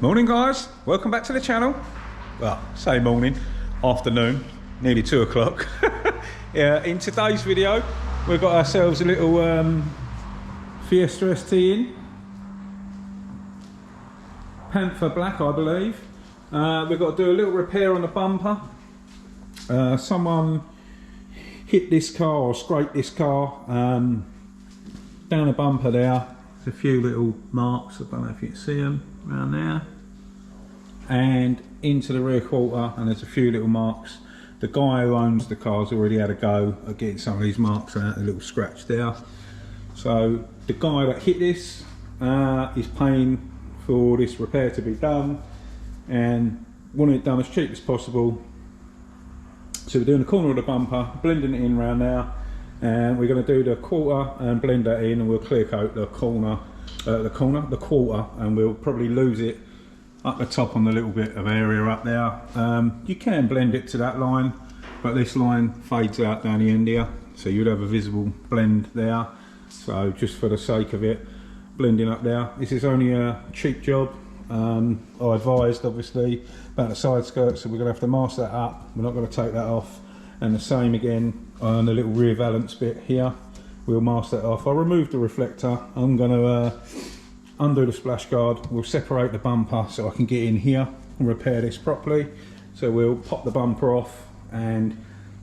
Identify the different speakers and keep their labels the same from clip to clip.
Speaker 1: Morning guys, welcome back to the channel. Well, say morning, afternoon, nearly 2 o'clock. Yeah, in today's video we've got ourselves a little Fiesta ST in. Panther black, I believe. We've got to do a little repair on the bumper. Someone hit this car or scraped this car down the bumper there. There's a few little marks, I don't know if you can see them around there, and into the rear quarter, and there's a few little marks. The guy who owns the car's already had a go at getting some of these marks out, a little scratch there. So the guy that hit this is paying for this repair to be done and wanting it done as cheap as possible. So we're doing the corner of the bumper, blending it in around there, and we're going to do the quarter and blend that in, and we'll clear coat the quarter, and we'll probably lose it up the top on the little bit of area up there. You can blend it to that line, but this line fades out down the end here, so you'd have a visible blend there. So just for the sake of it, blending up there. This is only a cheap job. I advised obviously about the side skirt, so we're going to have to mask that up. We're not going to take that off, and the same again on the little rear valance bit here. We'll mask that off. I'll remove the reflector. I'm going to undo the splash guard. We'll separate the bumper so I can get in here and repair this properly. So we'll pop the bumper off and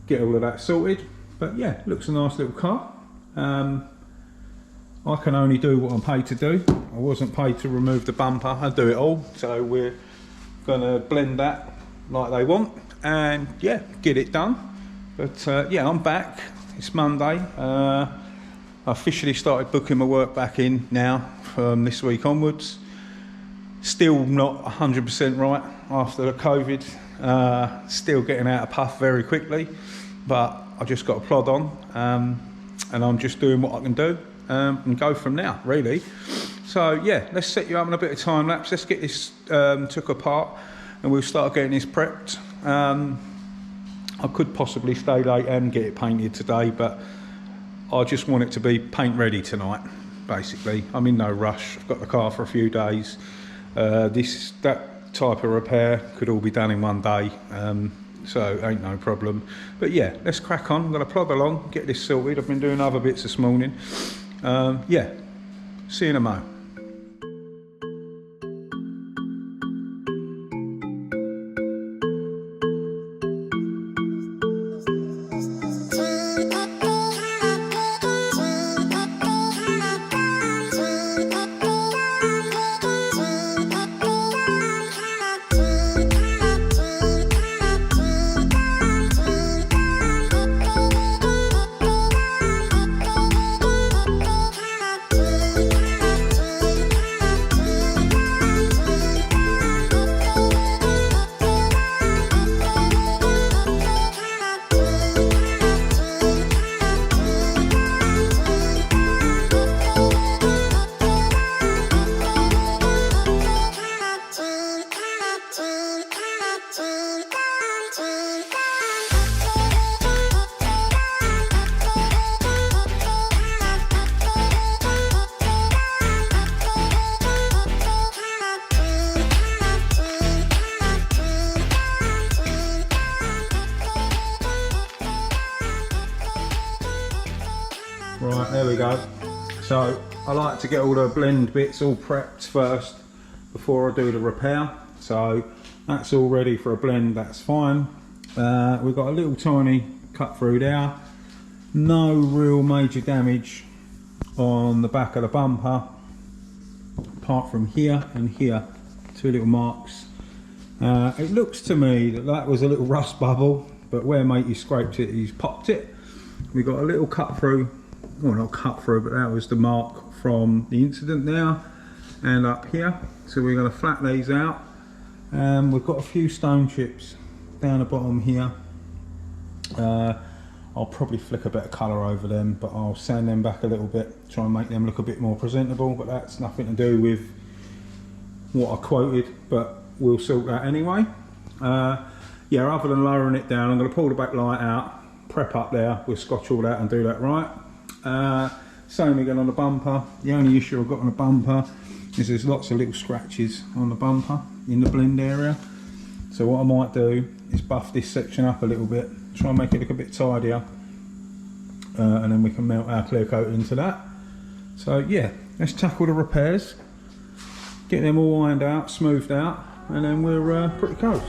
Speaker 1: get all of that sorted. But yeah, looks a nice little car. I can only do what I'm paid to do. I wasn't paid to remove the bumper. I do it all. So we're going to blend that like they want and yeah, get it done. But yeah, I'm back. It's Monday. I officially started booking my work back in now from this week onwards. Still not 100% right after the COVID. Still getting out of puff very quickly, but I just got to plod on, and I'm just doing what I can do and go from now, really. So yeah, let's set you up in a bit of time lapse. Let's get this took apart, and we'll start getting this prepped. I could possibly stay late and get it painted today, but I just want it to be paint ready tonight, basically. I'm in no rush. I've got the car for a few days. That type of repair could all be done in one day, so ain't no problem. But yeah, let's crack on. I'm going to plod along, get this sorted. I've been doing other bits this morning. Yeah, see you in a mo. Right, there we go. So I like to get all the blend bits all prepped first before I do the repair. So that's all ready for a blend, that's fine. We've got a little tiny cut through there. No real major damage on the back of the bumper, apart from here and here, 2 little marks. It looks to me that that was a little rust bubble, but where matey scraped it, he's popped it. We've got a little cut through. Well, not cut through, but that was the mark from the incident there and up here. So we're going to flat these out. We've got a few stone chips down the bottom here. I'll probably flick a bit of colour over them, but I'll sand them back a little bit, try and make them look a bit more presentable, but that's nothing to do with what I quoted, but we'll sort that anyway. Yeah, other than lowering it down, I'm going to pull the back light out, prep up there, we'll scotch all that and do that right. Same again on the bumper. The only issue I've got on the bumper is there's lots of little scratches on the bumper in the blend area. So what I might do is buff this section up a little bit, try and make it look a bit tidier, and then we can melt our clear coat into that. So yeah, let's tackle the repairs, get them all ironed out, smoothed out, and then we're pretty close.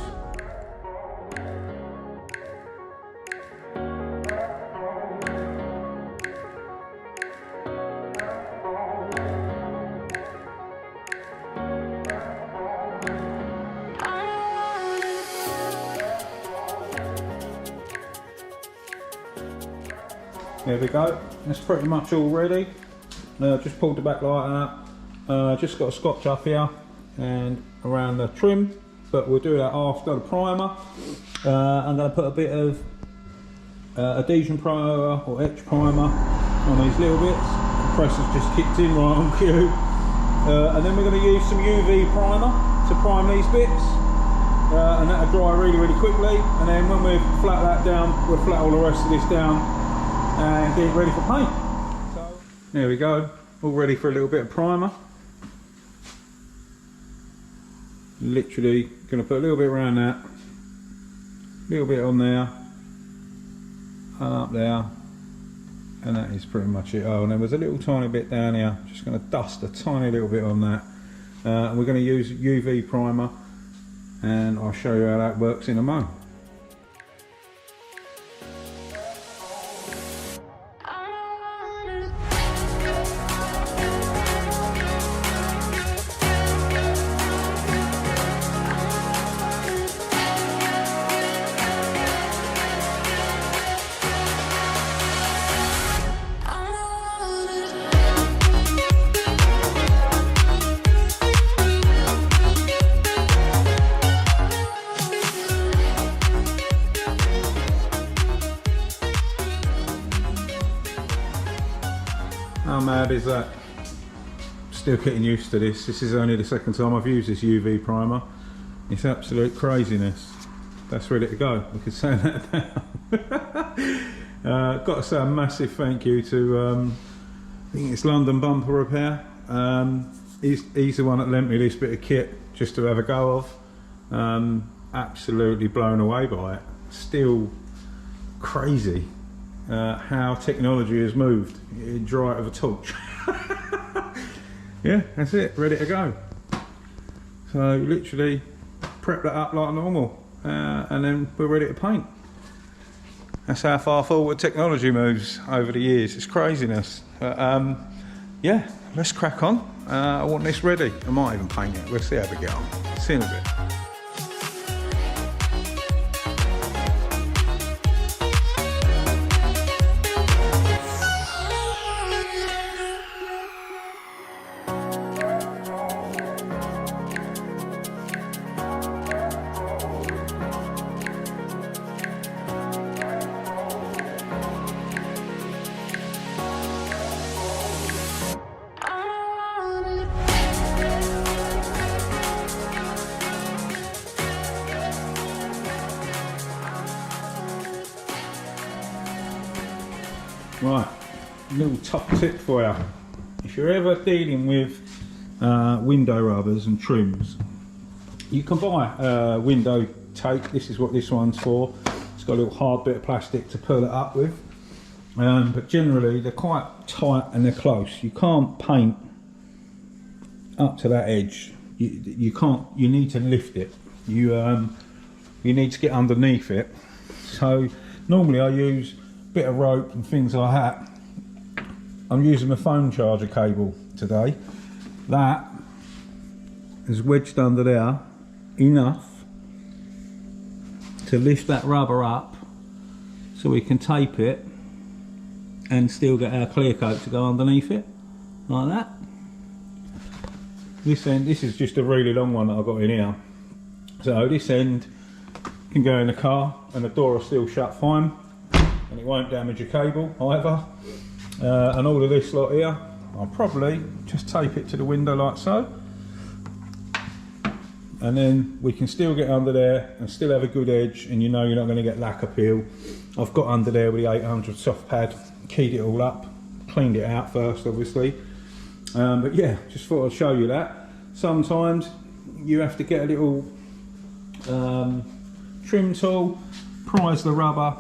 Speaker 1: There we go, that's pretty much all ready. Just pulled the back light out, just got a scotch up here and around the trim, but we'll do that after the primer. I'm going to put a bit of adhesion primer or etch primer on these little bits. The press has just kicked in right on cue. And then we're going to use some UV primer to prime these bits. And that'll dry really, really quickly. And then when we've flat that down, we'll flat all the rest of this down and get it ready for paint. So, there we go, all ready for a little bit of primer. Literally going to put a little bit around that, a little bit on there, and up there, and that is pretty much it. Oh, and there was a little tiny bit down here, just going to dust a tiny little bit on that. And we're going to use UV primer, and I'll show you how that works in a moment. How mad is that? Still getting used to this. This is only the second time I've used this UV primer. It's absolute craziness. That's ready to go. We could say that now. Got to say a massive thank you to I think it's London Bumper Repair. He's the one that lent me this bit of kit just to have a go of. Absolutely blown away by it. Still crazy. How technology has moved. It'd dry out of a torch. Yeah, that's it, ready to go. So literally prep that up like normal, and then we're ready to paint. That's how far forward technology moves over the years. It's craziness. But, yeah, let's crack on. I want this ready. I might even paint it. We'll see how we get on. See you in a bit. Right, a little top tip for you. If you're ever dealing with window rubbers and trims, you can buy window tape. This is what this one's for. It's got a little hard bit of plastic to pull it up with. But generally they're quite tight and they're close. You can't paint up to that edge. You can't. You need to lift it. You need to get underneath it. So normally I use bit of rope and things like that. I'm using my phone charger cable today. That is wedged under there enough to lift that rubber up so we can tape it and still get our clear coat to go underneath it like that. This end, this is just a really long one that I've got in here, so this end can go in the car and the door will still shut fine, and it won't damage your cable either. And all of this lot here, I'll probably just tape it to the window like so, and then we can still get under there and still have a good edge, and you know you're not going to get lacquer peel. I've got under there with the 800 soft pad, keyed it all up, cleaned it out first obviously, but yeah, just thought I'd show you that. sometimes you have to get a little trim tool, prise the rubber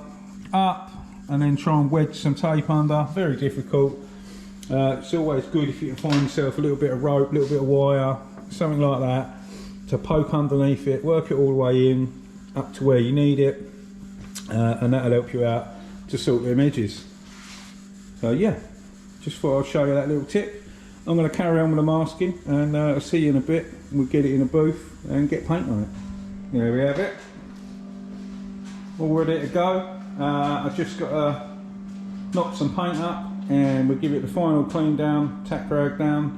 Speaker 1: up and then try and wedge some tape under. Very difficult. It's always good if you can find yourself a little bit of rope, a little bit of wire, something like that, to poke underneath it, work it all the way in up to where you need it, and that'll help you out to sort them edges. So yeah, just thought I'd show you that little tip. I'm going to carry on with the masking, and I'll see you in a bit. We'll get it in a booth and get paint on it. There we have it, all ready to go. I've just got to knock some paint up and we'll give it the final clean down, tack rag down,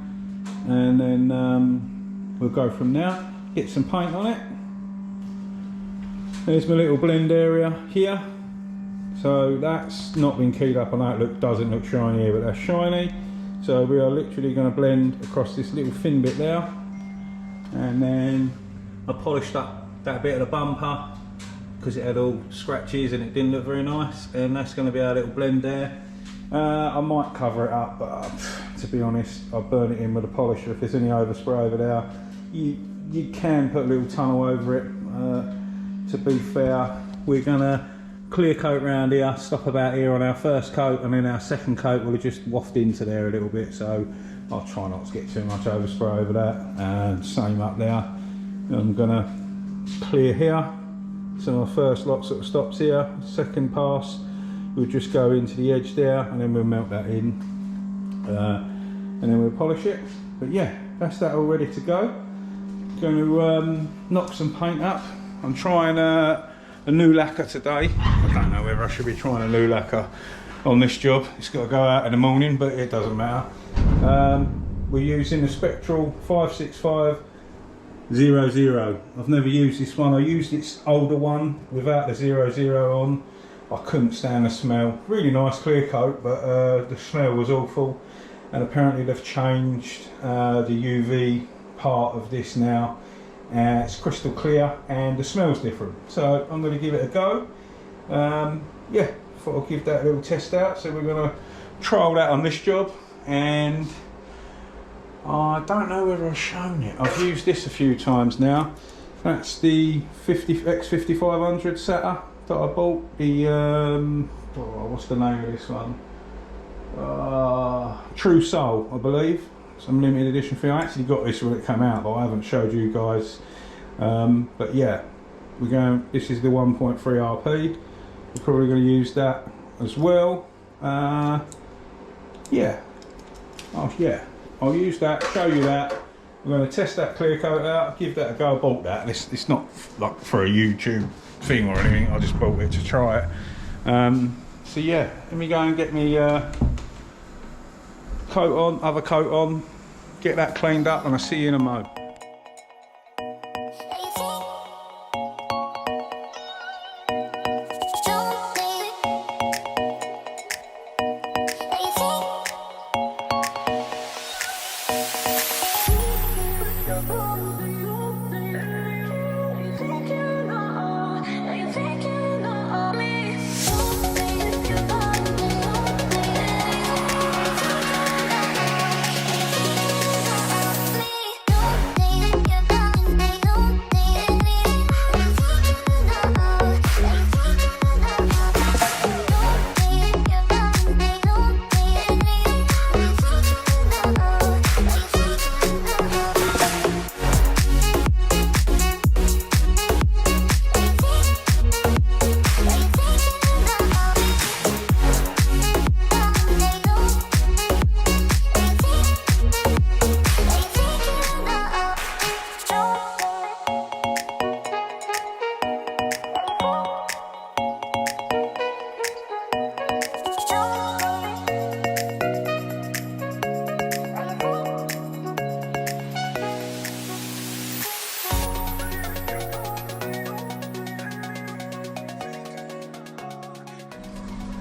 Speaker 1: and then we'll go from there. Get some paint on it. There's my little blend area here. So that's not been keyed up. I know it doesn't look shiny here, but that's shiny. So we are literally going to blend across this little thin bit there. And then I polished up that bit of the bumper because it had all scratches and it didn't look very nice. And that's going to be our little blend there. I might cover it up, but to be honest, I'll burn it in with a polisher. If there's any overspray over there, you can put a little tunnel over it. To be fair, we're going to clear coat around here, stop about here on our first coat, and then our second coat will just waft into there a little bit, so I'll try not to get too much overspray over that. And same up there. I'm going to clear here, so my first lot sort of stops here. Second pass, we'll just go into the edge there, and then we'll melt that in, and then we'll polish it. But yeah, that's that all ready to go. Going to knock some paint up. I'm trying a new lacquer today. I don't know whether I should be trying a new lacquer on this job. It's got to go out in the morning, but it doesn't matter. We're using the Spectral 56500. I've never used this one. I used its older one without the 00 on. I couldn't stand the smell. Really nice clear coat, but the smell was awful. And apparently they've changed the UV part of this now. It's crystal clear and the smell's different, so I'm going to give it a go. Yeah, thought I'll give that a little test out. So we're going to trial that on this job, and I don't know whether I've shown it. I've used this a few times now. That's the X5500 setter that I bought. The what's the name of this one? True Soul, I believe. Some limited edition thing. I actually got this when it came out, but I haven't showed you guys. But yeah, we're going. This is the 1.3 RP. We're probably going to use that as well. Yeah. Oh yeah. I'll use that. Show you that. We're going to test that clear coat out. Give that a go. I bought that. It's not like for a YouTube thing or anything. I just bought it to try it. So yeah, let me go and get me coat on, other coat on, get that cleaned up, and I'll see you in a mo.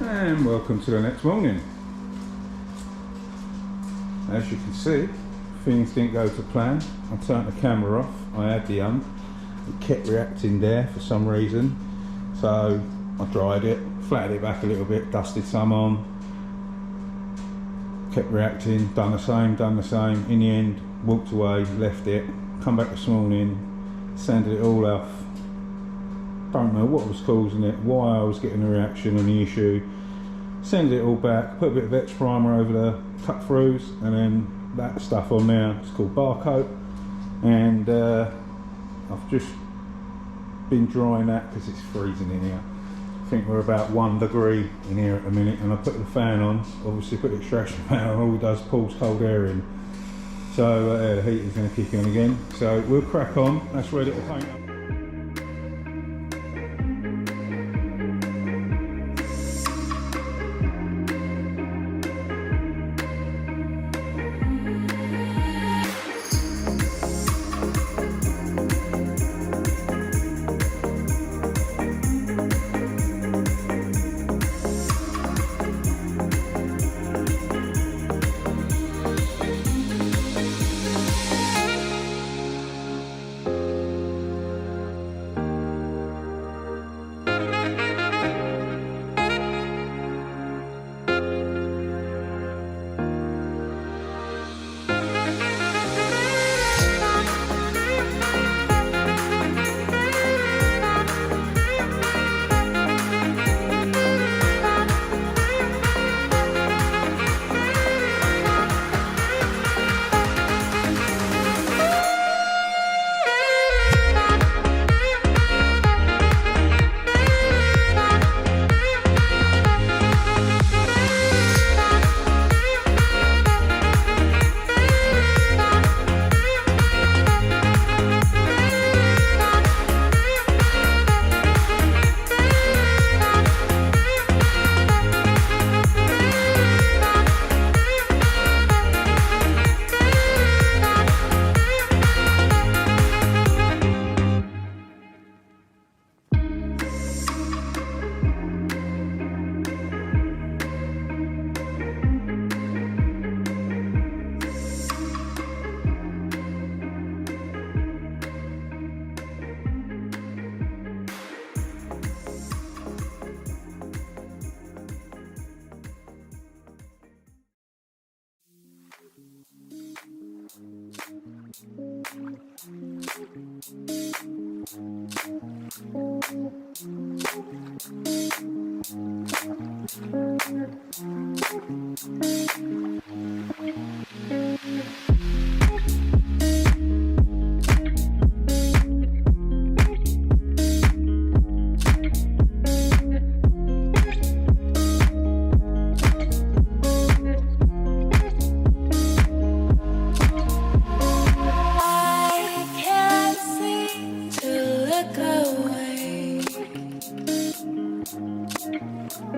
Speaker 1: And welcome to the next morning. As you can see, things didn't go to plan. I turned the camera off. I had the it kept reacting there for some reason. So I dried it, flattened it back a little bit, dusted some on, kept reacting, done the same. In the end, walked away, left it, come back this morning, sanded it all off. Don't know what was causing it, why I was getting a reaction and the issue. Sanded it all back, put a bit of X primer over the cut throughs, and then that stuff on there. It's called Barcoat, and I've just been drying that because it's freezing in here. I think we're about 1 degree in here at the minute, and I put the fan on, obviously put the extraction fan on, all it does pulls cold air in. So the heat is going to kick in again. So we'll crack on, that's ready to paint up.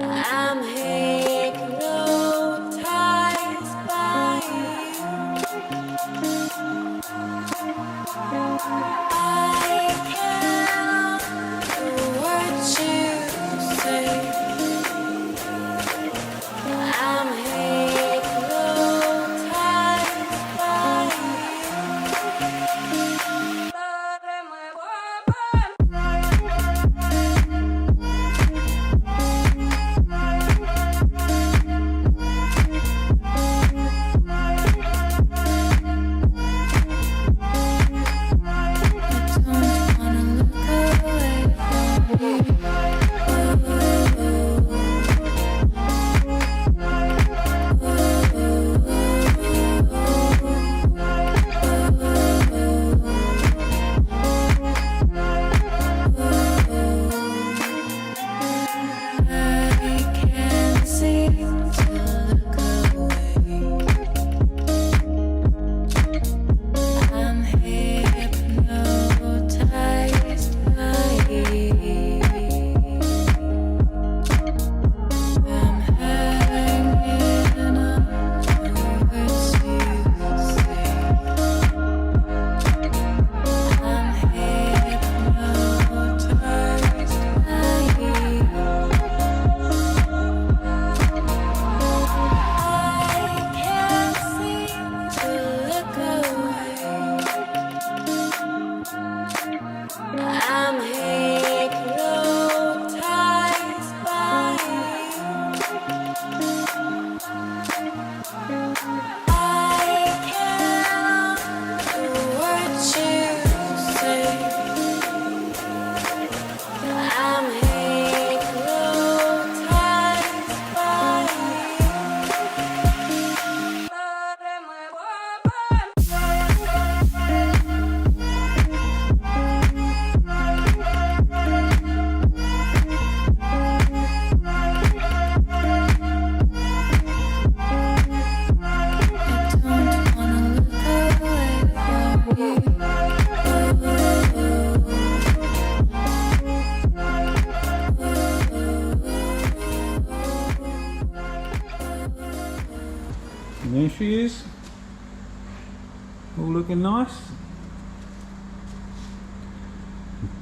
Speaker 2: I'm hypnotized by you. I can't do what you say. I'm hypnotized by you. Love in my I don't wanna
Speaker 1: she is. All looking nice.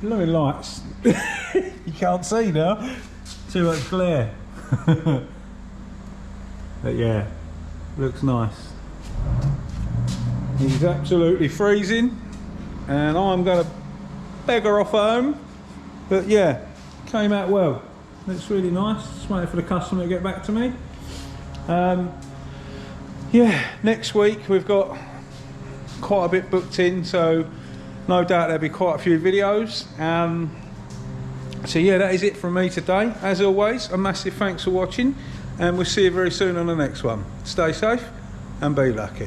Speaker 1: Blue lights. You can't see now. Too much glare. But yeah, looks nice. He's absolutely freezing, and I'm going to beggar off home. But yeah, came out well. Looks really nice. Just waiting for the customer to get back to me. Yeah, next week we've got quite a bit booked in, so no doubt there'll be quite a few videos. So yeah, that is it from me today. As always, a massive thanks for watching, and we'll see you very soon on the next one. Stay safe and be lucky.